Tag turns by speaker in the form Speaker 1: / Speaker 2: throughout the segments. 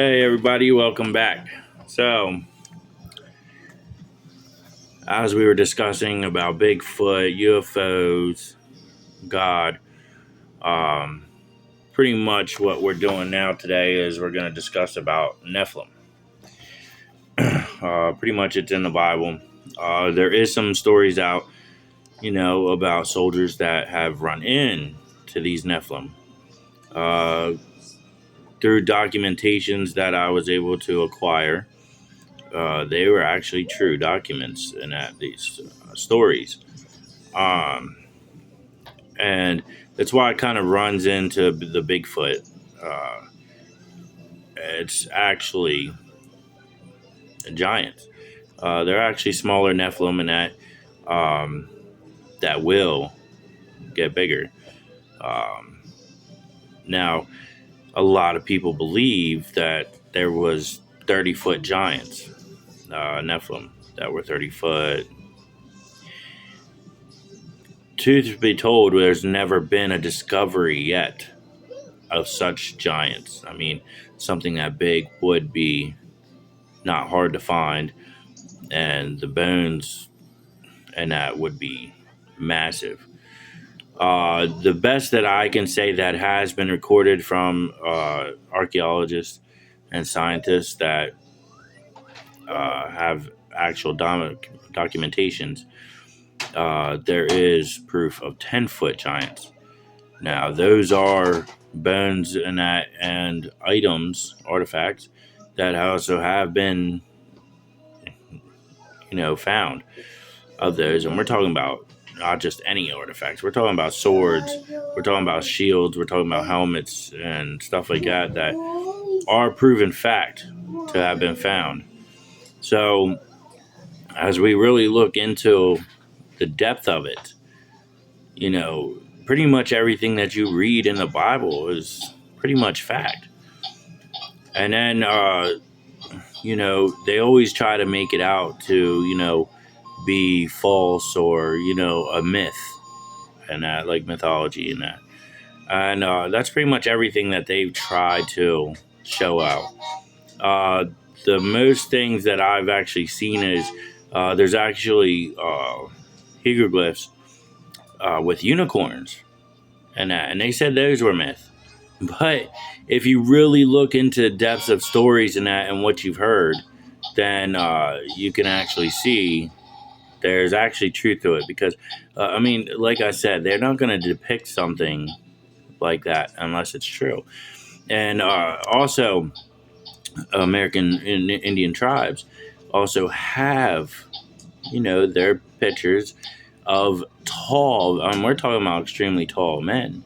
Speaker 1: Hey, everybody, welcome back. So, as we were discussing about Bigfoot, UFOs, God, um, pretty much what we're doing now today is we're going to discuss about Nephilim. Pretty much it's in the Bible. There is some stories out, about soldiers that have run in to these Nephilim. Uh, Through documentations that I was able to acquire, they were actually true documents in these stories. Um, and that's why it kind of runs into the Bigfoot. Uh, it's actually giants. They're actually smaller Nephilim, and that will get bigger. Um, Now, a lot of people believe that there was 30-foot giants, Nephilim, that were 30 foot. Truth be told, there's never been a discovery yet of such giants. I mean, something that big would be not hard to find, and the bones and that would be massive. The best that I can say that has been recorded from archaeologists and scientists that have actual documentations, there is proof of 10-foot giants. Now, those are bones and items, artifacts that also have been, found of those. And we're talking about not just any artifacts. We're talking about swords. We're talking about shields. We're talking about helmets and stuff like that that are proven fact to have been found. So, as we really look into the depth of it, pretty much everything that you read in the Bible is pretty much fact. And then, they always try to make it out to, be false or, a myth and that, like mythology and that. And that's pretty much everything that they've tried to show out. The most things that I've actually seen is there's actually hieroglyphs with unicorns and that, and they said those were myth. But if you really look into the depths of stories and that and what you've heard, then you can actually see there's actually truth to it. Because, like I said, they're not going to depict something like that unless it's true. And also, American Indian tribes also have, their pictures of tall, we're talking about extremely tall men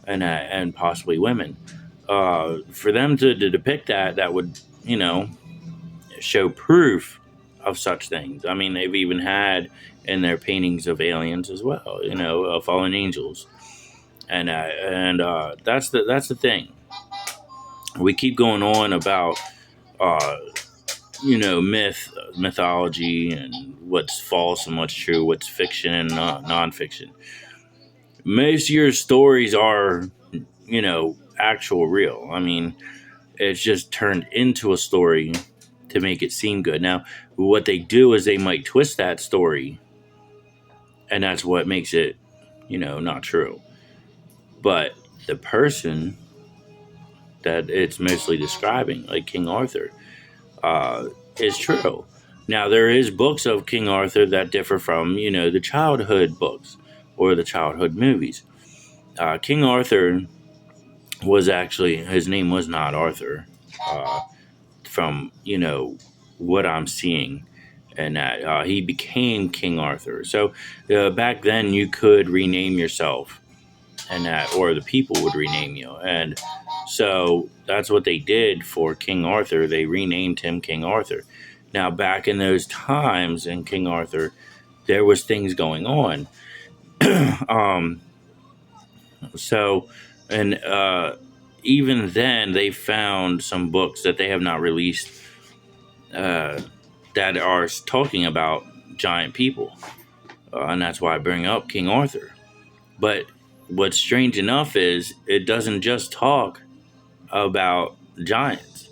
Speaker 1: and possibly women. For them to depict that would, show proof of such things. I mean, they've even had in their paintings of aliens as well, fallen angels, and that's the thing. We keep going on about, uh, mythology, and what's false and what's true, what's fiction and nonfiction. Most of your stories are, actual real. I mean, it's just turned into a story to make it seem good. Now, what they do is they might twist that story, and that's what makes it, not true. But the person that it's mostly describing, like King Arthur, is true. Now, there is books of King Arthur that differ from, the childhood books or the childhood movies. King Arthur was actually, his name was not Arthur, from, what I'm seeing, and that he became King Arthur. So back then you could rename yourself, and that, or the people would rename you. And so that's what they did for King Arthur. They renamed him King Arthur. Now, back in those times in King Arthur, there was things going on. um, so, and even then, they found some books that they have not released that are talking about giant people. And that's why I bring up King Arthur. But what's strange enough is it doesn't just talk about giants.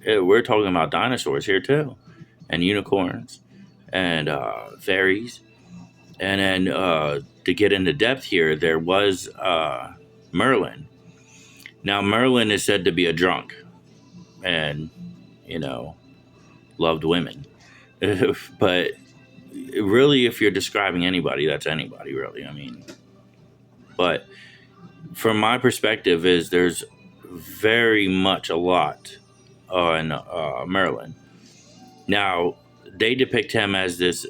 Speaker 1: We're talking about dinosaurs here too, and unicorns, and fairies. And then to get into depth here, there was Merlin. Now, Merlin is said to be a drunk and, you know, loved women. But really, if you're describing anybody, that's anybody, really. I mean, but from my perspective, is there's very much a lot on Merlin. Now, they depict him as this,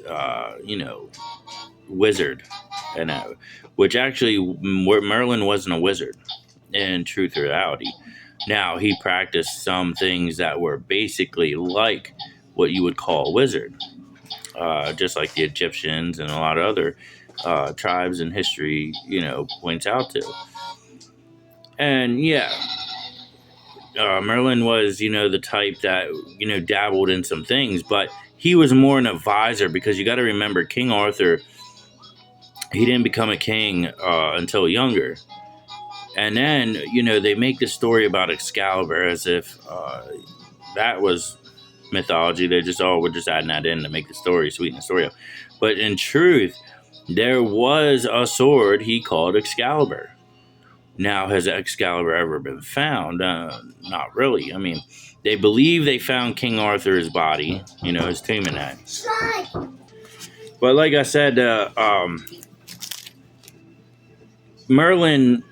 Speaker 1: wizard, and which actually Merlin wasn't a wizard in truth or reality. Now, he practiced some things that were basically like what you would call a wizard, just like the Egyptians and a lot of other tribes in history, points out to. And yeah, Merlin was, the type that, dabbled in some things, but he was more an advisor because you got to remember King Arthur, he didn't become a king until younger. And then, they make this story about Excalibur as if that was mythology. They just, we're just adding that in to make the story, sweeten the story up. But in truth, there was a sword he called Excalibur. Now, has Excalibur ever been found? Not really. I mean, they believe they found King Arthur's body, his tomb and that. But like I said, Merlin,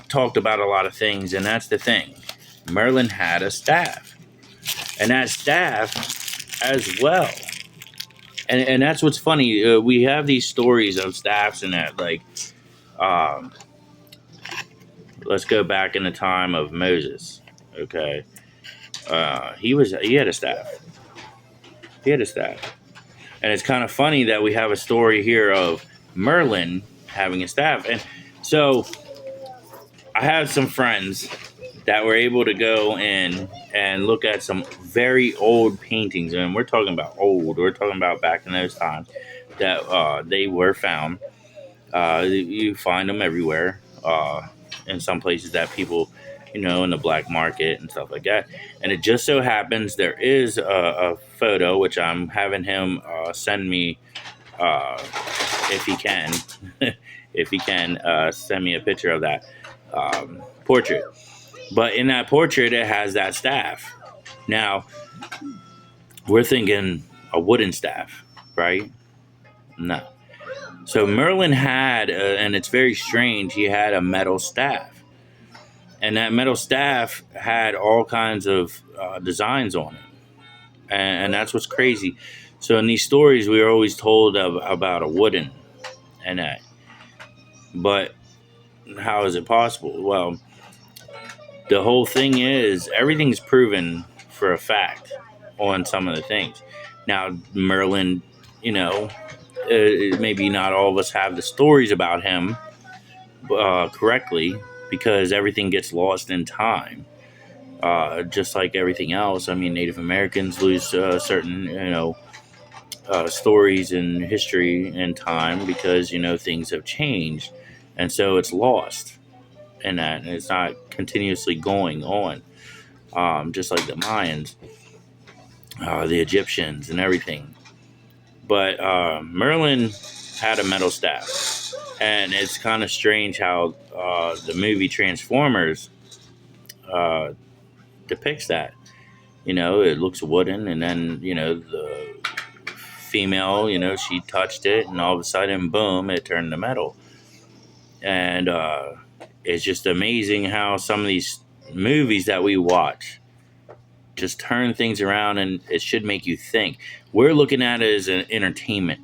Speaker 1: talked about a lot of things, and that's the thing. Merlin had a staff, and that staff as well. And that's what's funny. We have these stories of staffs and that, like, let's go back in the time of Moses. Okay, he had a staff. He had a staff, and it's kind of funny that we have a story here of Merlin having a staff, and so I have some friends that were able to go in and look at some very old paintings, and we're talking about old. We're talking about back in those times that they were found. You find them everywhere, in some places that people, in the black market and stuff like that. And it just so happens there is a photo which I'm having him send me, if he can, if he can send me a picture of that portrait. But in that portrait, it has that staff. Now, we're thinking a wooden staff, right? No. So Merlin had, and it's very strange, he had a metal staff. And that metal staff had all kinds of designs on it. And that's what's crazy. So in these stories, we were always told about a wooden and that. But how is it possible? Well, the whole thing is everything's proven for a fact on some of the things. Now, Merlin, maybe not all of us have the stories about him correctly because everything gets lost in time. Just like everything else. I mean, Native Americans lose certain, stories in history and time because, things have changed. And so it's lost. And that it's not continuously going on, just like the Mayans, the Egyptians, and everything. But Merlin had a metal staff, and it's kind of strange how the movie Transformers depicts that. It looks wooden, and then the female, she touched it, and all of a sudden, boom, it turned to metal. And it's just amazing how some of these movies that we watch just turn things around, and it should make you think. We're looking at it as an entertainment,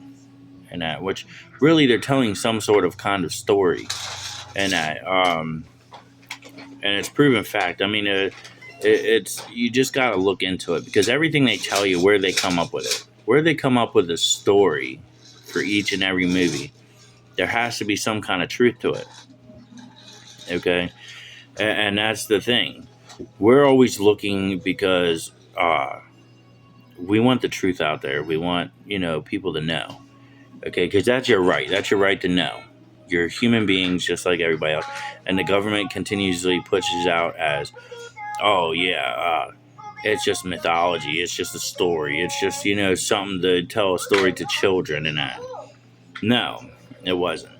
Speaker 1: and that, which really they're telling some sort of kind of story, and that, and it's proven fact. I mean, it's you just got to look into it because everything they tell you, where they come up with it, where they come up with a story for each and every movie, there has to be some kind of truth to it. Okay, and that's the thing. We're always looking because we want the truth out there. We want people to know. Okay, because that's your right. That's your right to know. You're human beings just like everybody else, and the government continuously pushes out as, oh yeah, It's just mythology. It's just a story. It's just, something to tell a story to children and that. No, it wasn't.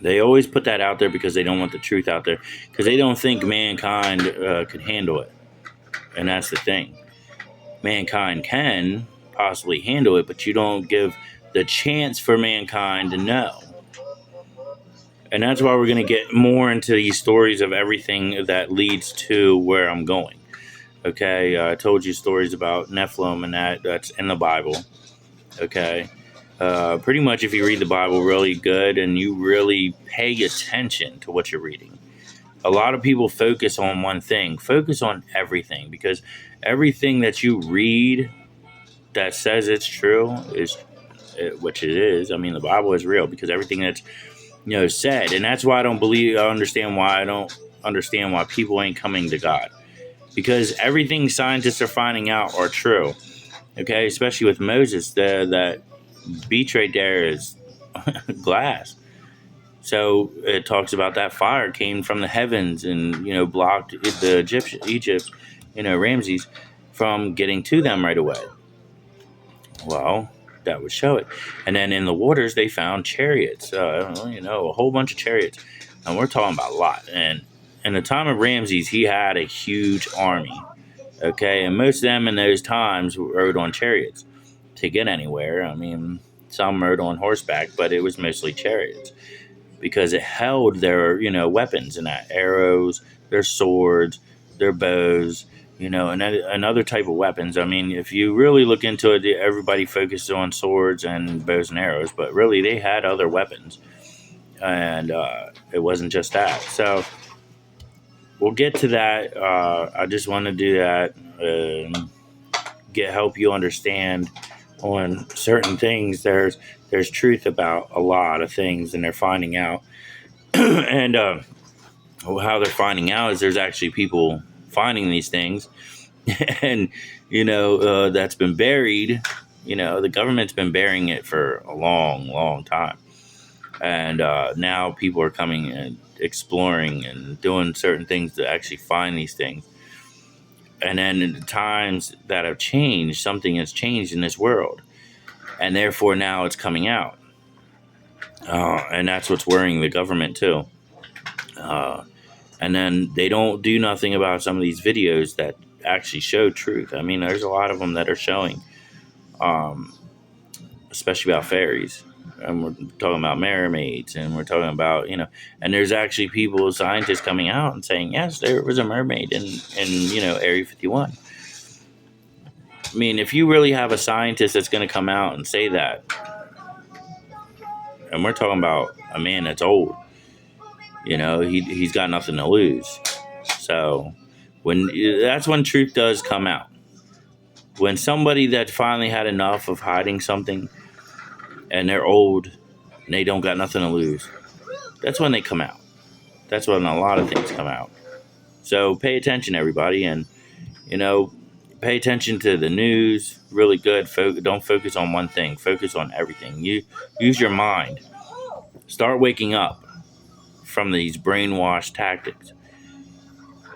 Speaker 1: They always put that out there because they don't want the truth out there, because they don't think mankind could handle it. And that's the thing. Mankind can possibly handle it, but you don't give the chance for mankind to know. And that's why we're going to get more into these stories of everything that leads to where I'm going. Okay, I told you stories about Nephilim and that's in the Bible. Okay, pretty much if you read the Bible really good and you really pay attention to what you're reading. A lot of people focus on one thing. Focus on everything, because everything that you read that says it's true is, which it is. I mean, the Bible is real, because everything that's said, and that's why I don't understand why people ain't coming to God, because everything scientists are finding out are true. Okay, especially with Moses, that beach right there is glass. So it talks about that fire came from the heavens and blocked the Egypt, Ramses, from getting to them right away. Well, that would show it. And then in the waters, they found chariots. A whole bunch of chariots, and we're talking about a lot. And in the time of Ramses, he had a huge army. Okay, and most of them in those times rode on chariots to get anywhere. I mean, some rode on horseback, but it was mostly chariots, because it held their weapons, and that arrows, their swords, their bows, and another type of weapons. I mean, if you really look into it, everybody focuses on swords and bows and arrows, but really they had other weapons, and it wasn't just that. So we'll get to that. I just want to do that, help you understand on certain things. There's truth about a lot of things, and they're finding out. And how they're finding out is there's actually people finding these things, and that's been buried. The government's been burying it for a long time, and now people are coming and exploring and doing certain things to actually find these things. And then in the times that have changed, something has changed in this world, and therefore now it's coming out. And that's what's worrying the government too. And then they don't do nothing about some of these videos that actually show truth. I mean, there's a lot of them that are showing, especially about fairies. And we're talking about mermaids, and we're talking about, and there's actually scientists coming out and saying, yes, there was a mermaid in Area 51. I mean, if you really have a scientist that's going to come out and say that, and we're talking about a man that's old, he's got nothing to lose. So that's when truth does come out. When somebody that finally had enough of hiding something, and they're old and they don't got nothing to lose, that's when they come out. That's when a lot of things come out. So pay attention, everybody, and pay attention to the news. Really good. Don't focus on one thing. Focus on everything. You use your mind. Start waking up from these brainwash tactics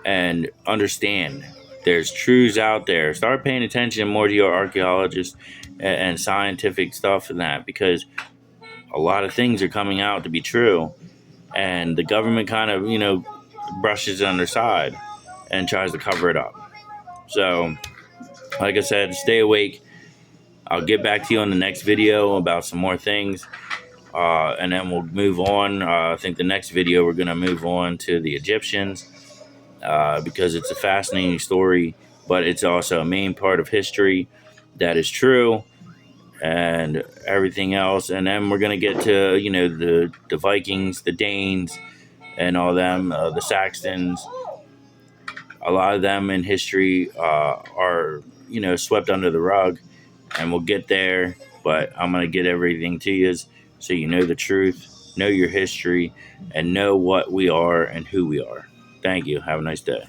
Speaker 1: and understand there's truths out there. Start paying attention more to your archaeologists and scientific stuff and that, because a lot of things are coming out to be true, and the government kind of brushes it on their side and tries to cover it up. So like I said, stay awake. I'll get back to you on the next video about some more things, and then we'll move on. I think the next video we're going to move on to the Egyptians, because it's a fascinating story, but it's also a main part of history that is true, and everything else. And then we're going to get to the Vikings, the Danes, and all them, the Saxons. A lot of them in history are swept under the rug, and we'll get there. But I'm going to get everything to you so you know the truth, know your history, and know what we are and who we are. Thank you. Have a nice day.